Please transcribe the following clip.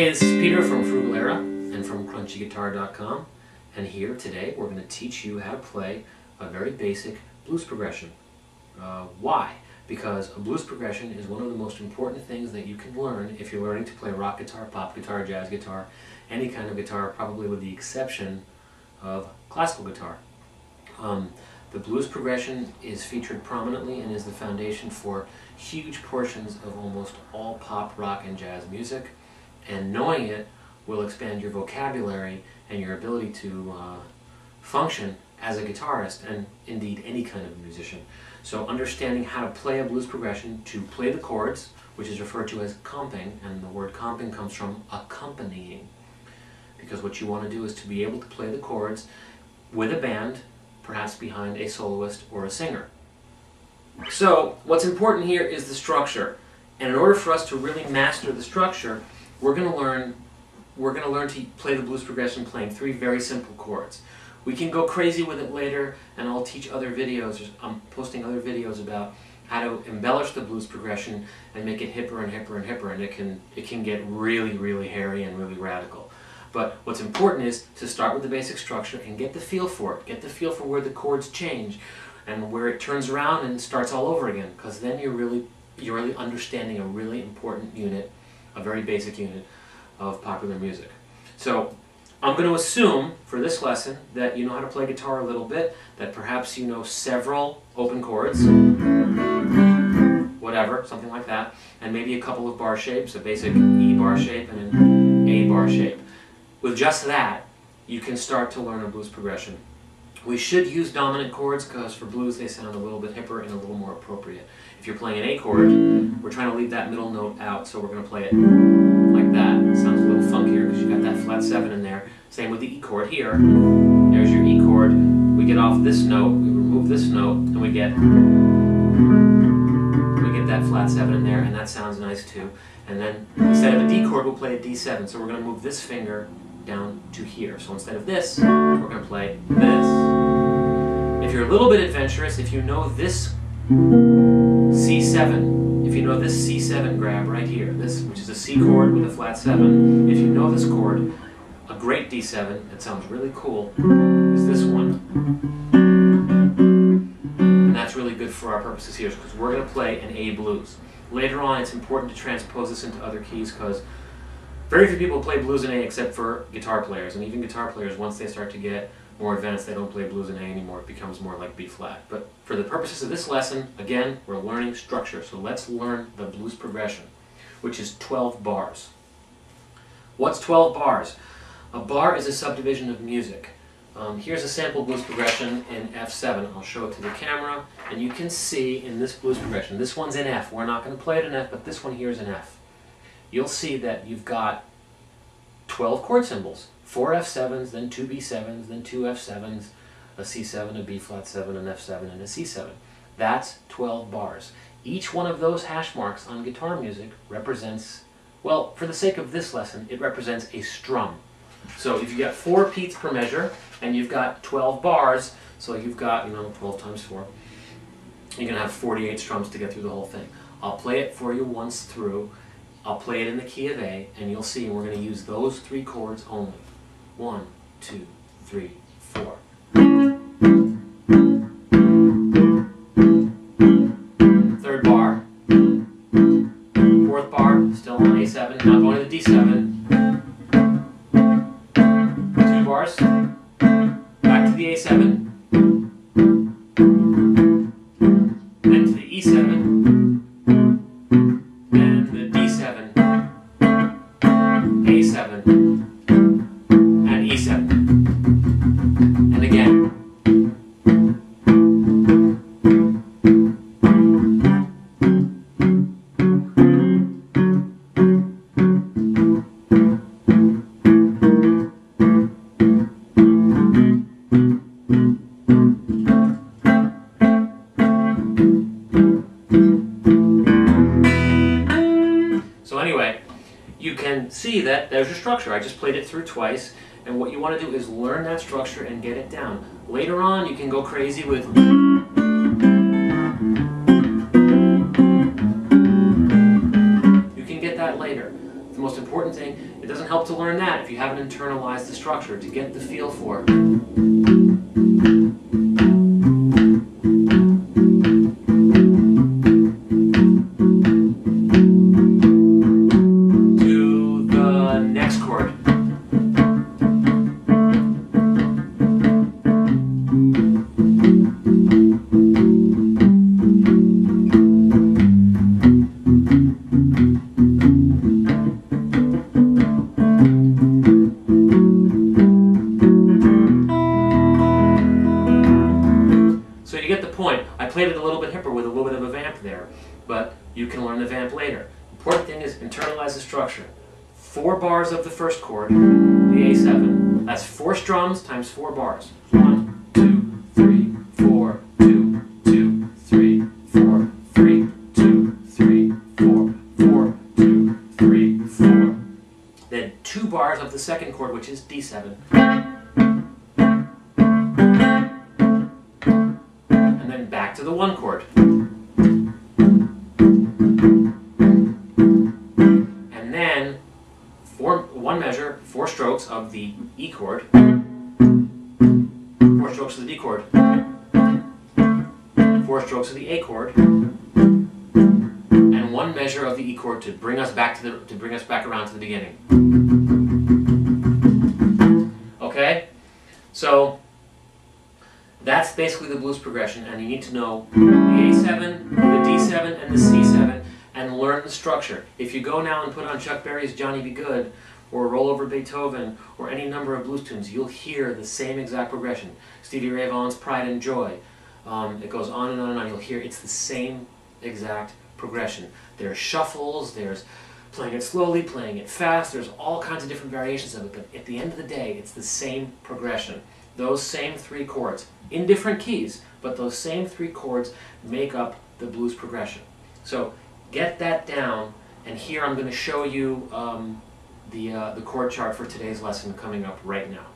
Hey, this is Peter from Frugalera and from crunchyguitar.com, and here today we're going to teach you how to play a very basic blues progression. Why? Because a blues progression is one of the most important things that you can learn if you're learning to play rock guitar, pop guitar, jazz guitar, any kind of guitar, probably with the exception of classical guitar. The blues progression is featured prominently and is the foundation for huge portions of almost all pop, rock, and jazz music. And knowing it will expand your vocabulary and your ability to function as a guitarist and indeed any kind of musician. So understanding how to play a blues progression, to play the chords, which is referred to as comping, and the word comping comes from accompanying. Because what you want to do is to be able to play the chords with a band, perhaps behind a soloist or a singer. So what's important here is the structure. And in order for us to really master the structure, we're going to learn to play the blues progression playing three very simple chords. We can go crazy with it later, and I'll teach other videos. I'm posting other videos about how to embellish the blues progression and make it hipper and hipper and hipper, and it can get really, really hairy and really radical. But what's important is to start with the basic structure and get the feel for it. Get the feel for where the chords change and where it turns around and starts all over again, because then you're really understanding a really important unit, a very basic unit of popular music. So I'm going to assume for this lesson that you know how to play guitar a little bit, that perhaps you know several open chords, whatever, something like that, and maybe a couple of bar shapes, a basic E bar shape and an A bar shape. With just that, you can start to learn a blues progression. We should use dominant chords because for blues they sound a little bit hipper and a little more appropriate. If you're playing an A chord, we're trying to leave that middle note out, so we're going to play it like that. It sounds a little funkier because you've got that flat 7 in there. Same with the E chord here. There's your E chord. We get off this note, we remove this note, and we get that flat 7 in there, and that sounds nice too. And then instead of a D chord, we'll play a D7. So we're going to move this finger down to here. So instead of this, we're going to play this. If you're a little bit adventurous, if you know this C7, if you know this C7 grab right here, this, which is a C chord with a flat 7, if you know this chord, a great D7 that sounds really cool is this one. And that's really good for our purposes here because we're going to play an A blues. Later on, it's important to transpose this into other keys because very few people play blues in A except for guitar players, and even guitar players, once they start to get more advanced, they don't play blues in A anymore. It becomes more like B flat. But for the purposes of this lesson, again, we're learning structure. So let's learn the blues progression, which is 12 bars. What's 12 bars? A bar is a subdivision of music. Here's a sample blues progression in F7. I'll show it to the camera, and you can see in this blues progression, this one's in F. We're not going to play it in F, but this one here is in F. You'll see that you've got 12 chord symbols, 4 F7s, then 2 B7s, then 2 F7s, a C7, a B flat 7, an F7, and a C7. That's 12 bars. Each one of those hash marks on guitar music represents, well, for the sake of this lesson, it represents a strum. So if you've got 4 beats per measure, and you've got 12 bars, so you've got, 12 times 4, you're going to have 48 strums to get through the whole thing. I'll play it for you once through. I'll play it in the key of A, and you'll see we're going to use those 3 chords only. 1, 2, 3, 4. Third bar. Fourth bar, still on A7, now going to the D7. 2 bars. Back to the A7. Then to the E7. A7 and E7, and again. So anyway, you can see that there's your structure. I just played it through twice, and what you want to do is learn that structure and get it down. Later on, you can go crazy with most important thing, it doesn't help to learn that if you haven't internalized the structure, to get the feel for it. To the next chord. So you get the point. I played it a little bit hipper with a little bit of a vamp there, but you can learn the vamp later. Important thing is internalize the structure. 4 bars of the first chord, the A7. That's 4 strums times 4 bars. 1, 2, 3, 4, 2, 2, 3, 4, 3, 2, 3, 4, 4, 2, 3, 4. Then 2 bars of the second chord, which is D7. Back to the 1 chord. And then 1 measure, 4 strokes of the E chord, 4 strokes of the D chord, 4 strokes of the A chord, and 1 measure of the E chord to bring us back around to the beginning. Okay? So that's basically the blues progression, and you need to know the A7, the D7, and the C7, and learn the structure. If you go now and put on Chuck Berry's Johnny B. Good, or Roll Over Beethoven, or any number of blues tunes, you'll hear the same exact progression. Stevie Ray Vaughan's Pride and Joy. It goes on and on and on. You'll hear it's the same exact progression. There's shuffles, there's playing it slowly, playing it fast, there's all kinds of different variations of it, but at the end of the day, it's the same progression. Those same 3 chords, in different keys, but those same 3 chords make up the blues progression. So get that down, and here I'm going to show you the chord chart for today's lesson coming up right now.